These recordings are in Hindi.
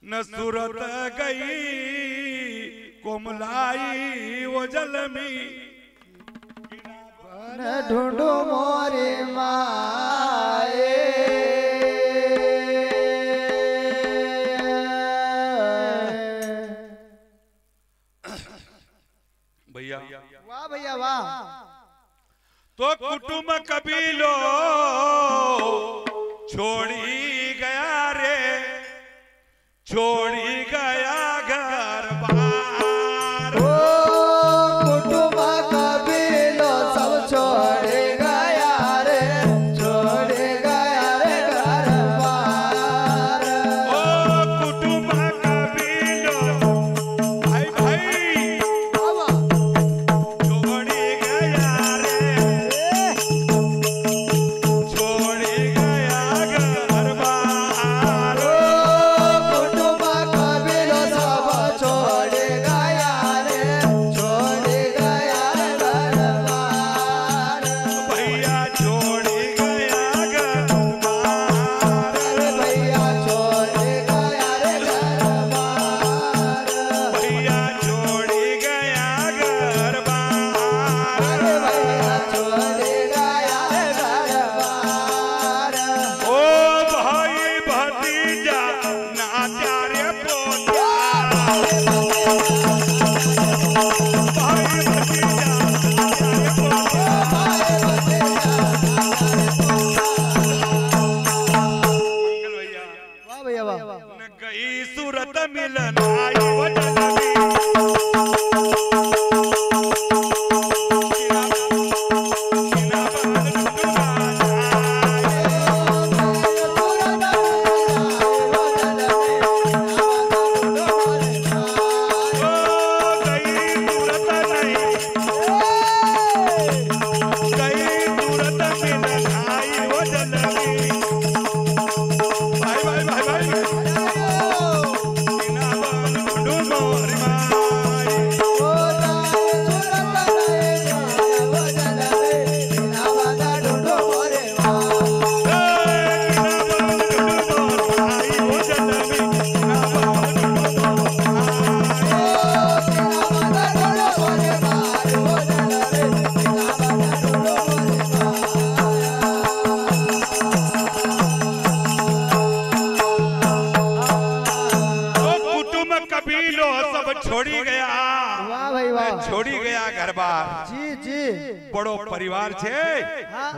न सूरत गई कोमलाई वो जलमी न ढूंढो मोरे माए भैया। वाह भैया वाह। तो कुटुंब कबीलो छोड़ी गया रे, छोड़ी गया घर बार। ओ कुटुंब कबीलो सब छोड़ गया रे, छोड़ गया रे घर बार। ओ कुटुंब कबीलो भाई भाई छोड़ी गया रे, छोड़ी गया घर बार। कुटुंब कबीलो सब छोड़ गया रे, छोड़ गया रे घर बार। भैया छोड़ी गया घर बार, भैया छोड़ गया रे घर बार। भैया छोड़ी गया घर बार। भैया छोड़ गया रे घर बार। ओ भाई भतीजा नात्या रे पोत्या, भाई भतीजा नात्या रे पोत्या। मंगल भैया। वाह भैया वाह। न गई सूरत मिलन आई वो जलमी, किना बाल डुबा जाए। ओ गई सूरत नहीं, गई सूरत मिलन आई वो जलमी। भाई भाई भाई भाई किना बाल डुबा माई। कबीलो सब छोड़ी गया, वाह भाई वाह। छोड़ी गया घर बार। जी जी। बड़ो परिवार छे, हाँ।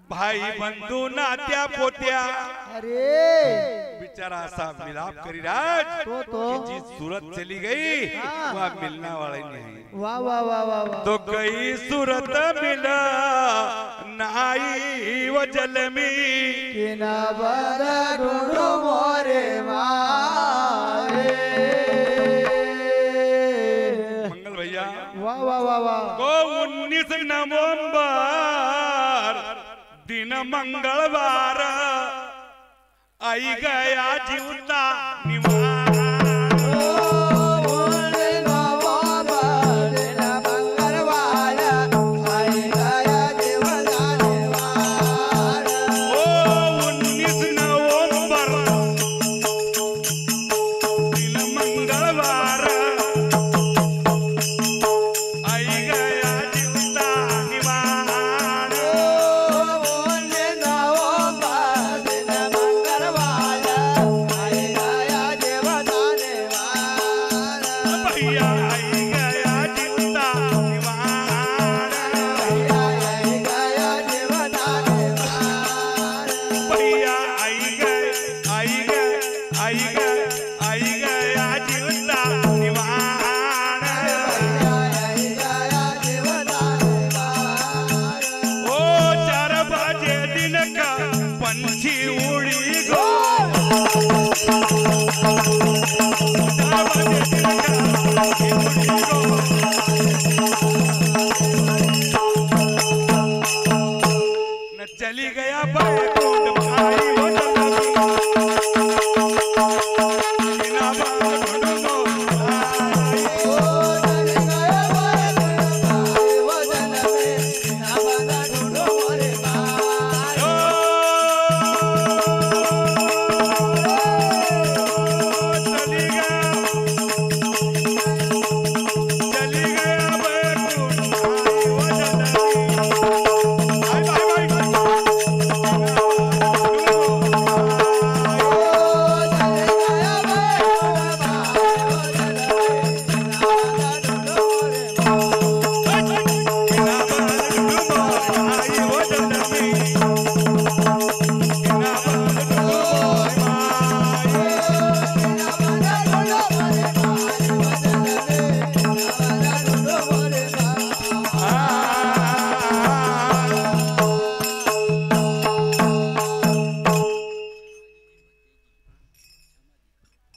भाई बंधु नात्या पोत्या। अरे बिचारा सा मिलाप करी राज तो कि जी सूरत चली गई वह मिलना वाला ही नहीं। वाह वाह वाह वाह वाह। तो गई सूरत मिला नाई वो जलमी, किना बदा ढूंढो मोरे माए। मंगल भैया। वाह वाह वाह वाह। को 19 नवंबर दिन मंगलवार आई गया जीवता निवार। ओ 19 नवंबर दिन मंगलवार आई गया जीवता निवार। भैया आई गया जीवता निवार। भैया आई गए आई गए आई गए आई गया जीवता निवार। ओ 4 बजे दिन का पंछी उड़ी गो, 4 बजे दिन का पंछी उड़ी गो। न चली गया बैकुंठ भाई वो जलमी,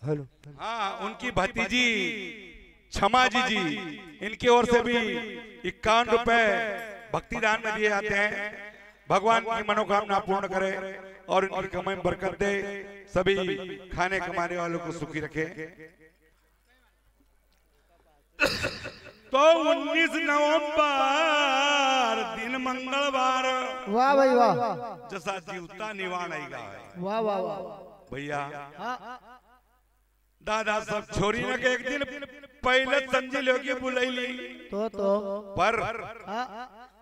हेलो हाँ उनकी भतीजी क्षमा जी इनकी ओर से भी 51 रुपए भक्ति दान में दिए जाते हैं। भगवान की मनोकामना पूर्ण करे और इनकी कमाई में बरकत दे, सभी खाने कमाने वालों को सुखी रखे। तो 19 नवंबर दिन मंगलवार वाह भाई वाह जैसा जीवता निवाण आएगा वाह वाह वाह भैया। हाँ दादा सब छोरी न के एक दिन पहले समझी लो कि बुलैली तो पर हाँ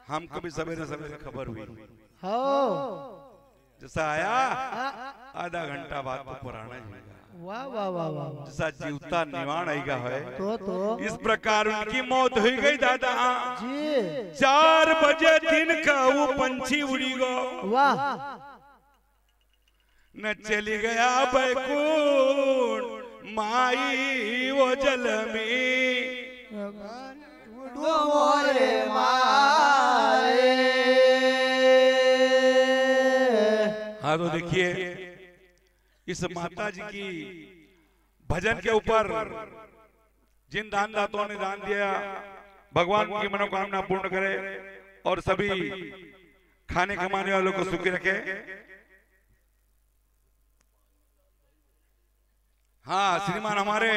हमको भी सवेरे सवेरे खबर हुई। हो जैसा आया आधा घंटा बाद तो पुराना ही वाह वाह वाह वाह जैसा जीवता निवाण आएगा है तो इस प्रकार उनकी मौत हुई गई दादा। जी 4 बजे दिन का वो पंछी उड़ी गो वाह न चली गया बैकुंठ माई वो जल में मोरे माए। हाँ तो देखिए इस माता जी की भजन के ऊपर जिन दानदाताओं ने दान दिया भगवान की मनोकामना पूर्ण करे और सभी खाने कमाने वालों को सुखी रखे। हाँ श्रीमान हमारे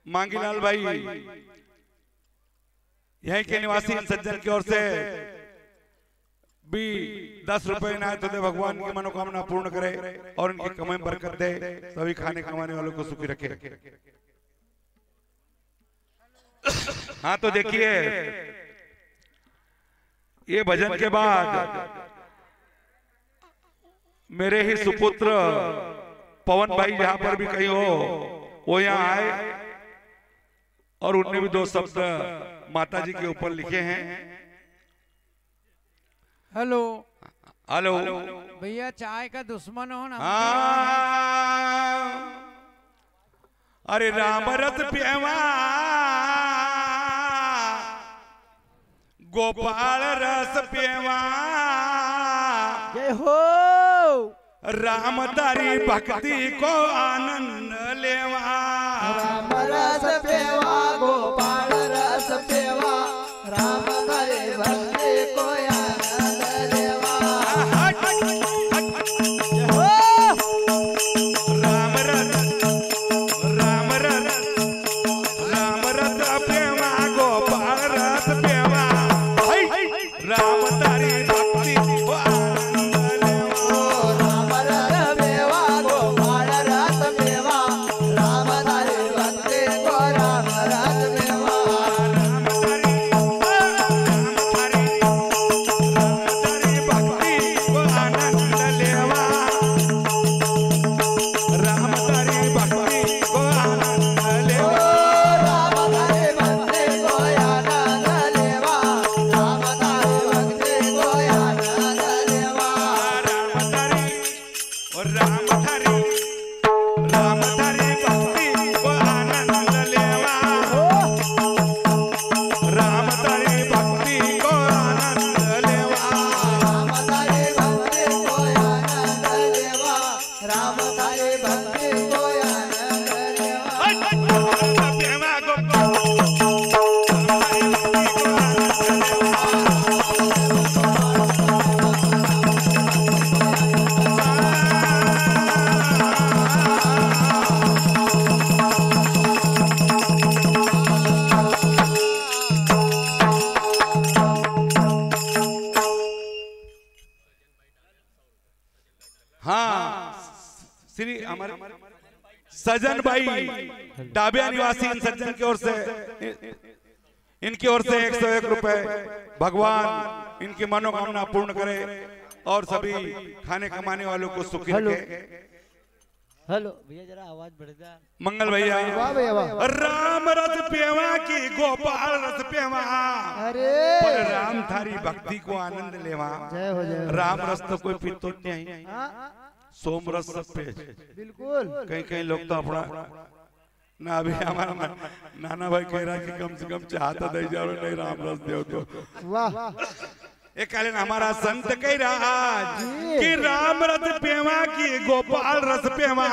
मांगीलाल भाई यहीं के निवासी सज्जन की ओर से भी 10 रुपए इनायत दे, भगवान की मनोकामना पूर्ण करे और इनकी कमाई में बरकत दे, सभी खाने कमाने वालों को सुखी रखे। हाँ तो देखिए ये भजन के बाद मेरे ही सुपुत्र पवन भाई जहां पर भी कहीं हो वो यहाँ आए और उनने भी 2 शब्द माता जी के ऊपर लिखे हैं। हेलो हेलो भैया चाय का दुश्मन हो ना। हाँ अरे राम रस प्रेमा गोपाल रस प्रेमा जय हो राम तारी भक्ति को आनंद लेवा। राम रस पेवा गोपाल रस पेवा राम हरे भक्ति को आनंद लेवा। राम रस प्रेमा गोपाल रस प्रेमा राम तारी भक्ति को आनंद लेवा। राम रस पेवा गोपाल रस पेवा राम हरे भक्ति को राम रस पेवा। श्री हमारे सजन भाई डाबिया निवासी इन सज्जन की ओर से इनकी ओर से 101 रुपए भगवान इनकी मनोकामना पूर्ण करे और सभी खाने कमाने वालों को सुखी रखे। हेलो भैया जरा आवाज बढ़ जा। मंगल भैया वाह भैया वाह। राम रस पेवा की गोपाल रस पेवा अरे पर राम थारी भक्ति को आनंद लेवा। जय हो जय हो। राम रस तो कोई पीतो नहीं, हाँ, सोम रस सब पे बिल्कुल कहीं कहीं लोग तो अपना ना अभी हमारा नाना भाई कह रहा है कि कम से कम चाहता दे जाओ नहीं राम रस दे तो वाह। एक कालीन हमारा संत कह रहा कि राम रस पेवा की गोपाल रस पेवा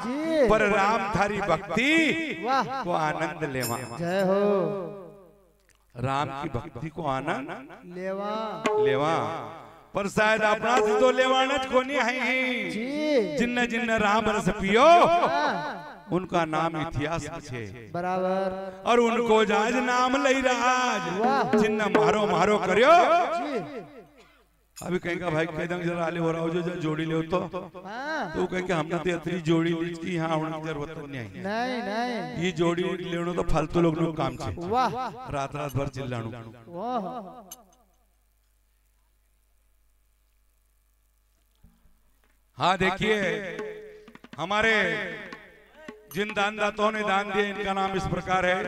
जी पर राम थारी भक्ति वाह को आनंद लेवा। जय हो राम की भक्ति को आनंद लेवा लेवा पर शायद अपना से तो लेवाना कोनी है जी जिन्न जिन्न राम रस पियो हाँ, उनका नाम इतिहास में छे बराबर और उनको जाज नाम लई राज वाह। जिन्न मारो मारो करियो। जी अभी कहीं का भाई कहीं जरा आले हो रहा हो जो जोड़ी ले तो हाँ तो कहीं के हमने तो इतनी जोड़ी ली कि यहाँ होने की जरूरत नहीं है। नहीं नहीं ये जोड़ी लेनो तो फालतू लोग नो काम छे वाह रात रात भर चिल्लाणु। वाह हाँ देखिए हमारे जिन दानदाताओं ने दान दिए इनका नाम इस प्रकार है।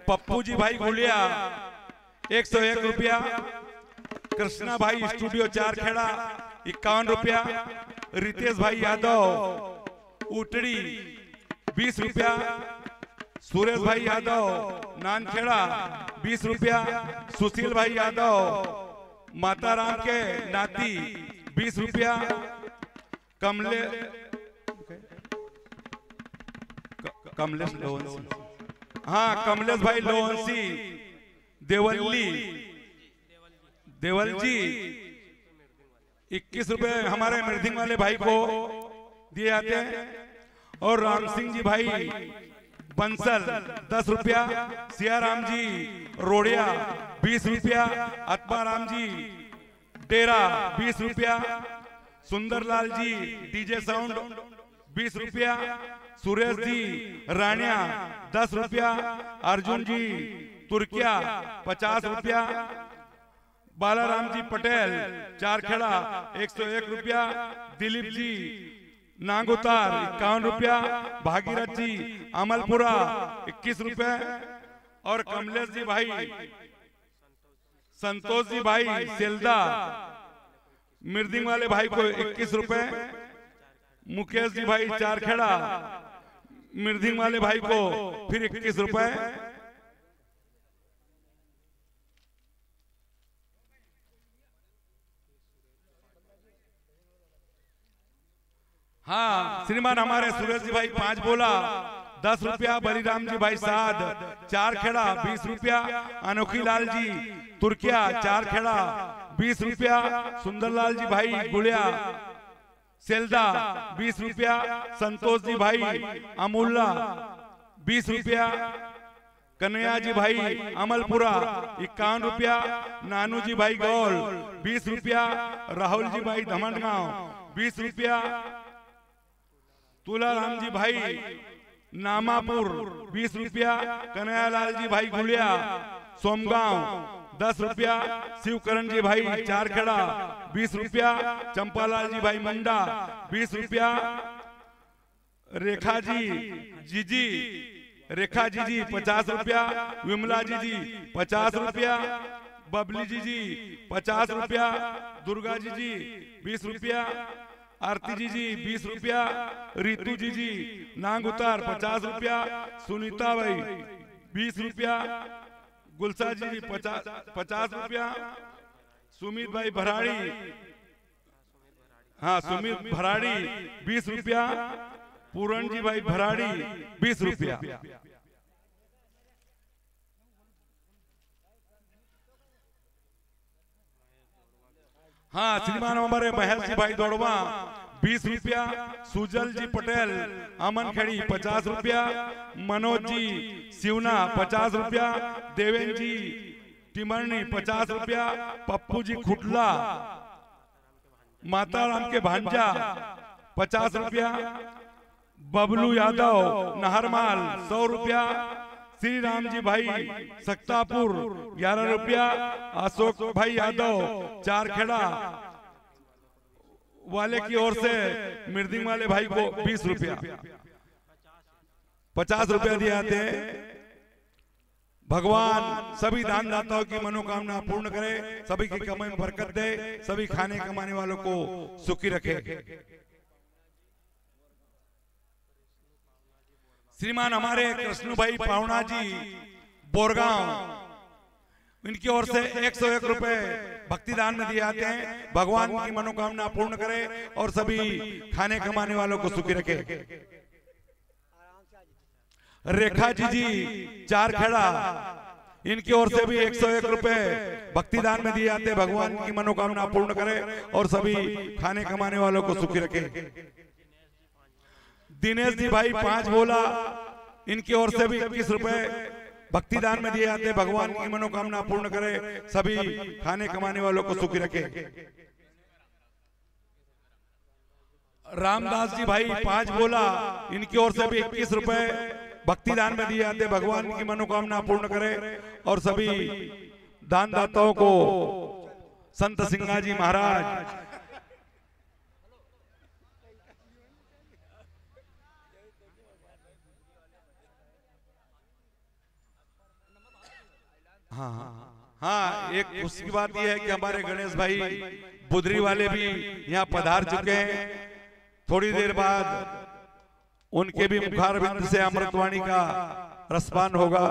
पप्पू जी भाई गुलिया 101 रुपया, कृष्णा भाई स्टूडियो 4 खेड़ा 51 रुपया, रितेश भाई यादव उटड़ी 20 रुपया, सुरेश भाई यादव नानखेड़ा 20 रुपया, सुशील भाई यादव माताराम के नाती 20 रुपया, कमलेश लोहंसी, हाँ कमलेश भाई लोहंसी देवल जी 21 रुपए हमारे मृदिंग वाले भाई को दिए जाते हैं। और राम सिंह जी भाई बंसल 10 रुपया, सियाराम जी रोड़िया 20 रुपया, आत्माराम जी डेरा 20 रुपया, सुंदरलाल जी डीजे साउंड 20 रुपया, सुरेश जी रानिया 10 रुपया, अर्जुन जी तुर्किया 50 रुपया, बालाराम जी पटेल 4 खेड़ा 101 रुपया, दिलीप जी नांगुतार 51 रुपया, भागीरथ जी अमलपुरा 21 रुपए और कमलेश जी भाई संतोष जी भाई सेल्दा मृदिंग वाले भाई को 21 रुपए, मुकेश जी भाई 4 खेड़ा मृदिंग वाले भाई को फिर 21 रुपए। हाँ श्रीमान हमारे सूरज जी भाई 5 बोला 10 रुपया, बलिराम जी भाई 7 4 खेड़ा 20 रुपया, अनोखी लाल जी तुर्किया 4 खेड़ा 20 रुपया, सुंदरलाल जी भाई गुड़िया सेल्दा 20 रुपया, संतोष जी भाई अमूल्ला 20 रुपया, कन्हैया जी भाई अमलपुरा 51 रुपया, नानू जी भाई गौल 20 रुपया, राहुल जी भाई धमनगांव 20 रुपया, तुलाराम जी भाई नामापुर 20 रुपया, कन्हैयालाल जी भाई गुलिया सोमगांव 10 रुपया, शिवकरण जी भाई 4 खेड़ा 20 रुपया, चंपालाल जी भाई मंडा 20 रुपया, रेखा जी 50 रुपया, विमला जी 50 रुपया, बबली जी 50 रुपया, दुर्गा जी 20 रुपया, आरती जी 20 रुपया, रितु जी नांग उतार 50 रुपया, सुनीता भाई 20 रुपया, गुलसा जी 50 रुपया, सुमित भाई भराड़ी, हाँ सुमित भराड़ी 20 रुपया, पूरण जी भाई भराड़ी 20 रुपया। हाँ श्रीमान हमारे महेश जी भाई दौड़वा 20 रुपया, सुजल जी पटेल अमन खड़ी 50 रुपया, मनोज जी शिवना 50 रुपया, देवेंद्र जी टिमरनी 50 रुपया, पप्पू जी खुटला माताराम के भांजा 50 रुपया, बबलू यादव नहरमाल 100 रुपया, श्री राम जी भाई सक्तापुर 11 रुपया, अशोक भाई यादव 4 खेड़ा वाले की ओर से मृदिंग वाले भाई को 20 रुपया 50 रुपया दिए जाते हैं। भगवान सभी दानदाताओं की मनोकामना पूर्ण करे, सभी की कमाई में बरकत दे, सभी खाने कमाने वालों को सुखी रखे। श्रीमान हमारे कृष्ण भाई पावना जी बोरगांव इनकी ओर से 101 रुपए भक्तिदान में दिए जाते हैं। भगवान की मनोकामना पूर्ण करे और सभी खाने कमाने वालों को सुखी रखे। रेखा जी चार खेड़ा, इनकी ओर से भी 101 रुपए भक्तिदान में दिए जाते। भगवान की मनोकामना पूर्ण करे और सभी खाने कमाने वालों को सुखी रखे। दिनेश जी भाई 5 बोला, इनकी ओर से भी 21 रुपए भक्तिदान में दिए जाते। भगवान की मनोकामना पूर्ण करे, सभी खाने कमाने वालों को सुखी रखे। रामदास जी भाई 5 बोला, इनकी ओर से भी 21 रुपए भक्तिदान में दिए जाते। भगवान की मनोकामना पूर्ण करे और सभी दानदाताओं को संत सिंगा जी महाराज हाँ, एक खुशी की बात यह है कि हमारे गणेश भाई बुधरी वाले भी यहाँ पधार चुके हैं। थोड़ी देर बाद उनके भी मुखारबिंद से अमृतवाणी का रसपान होगा।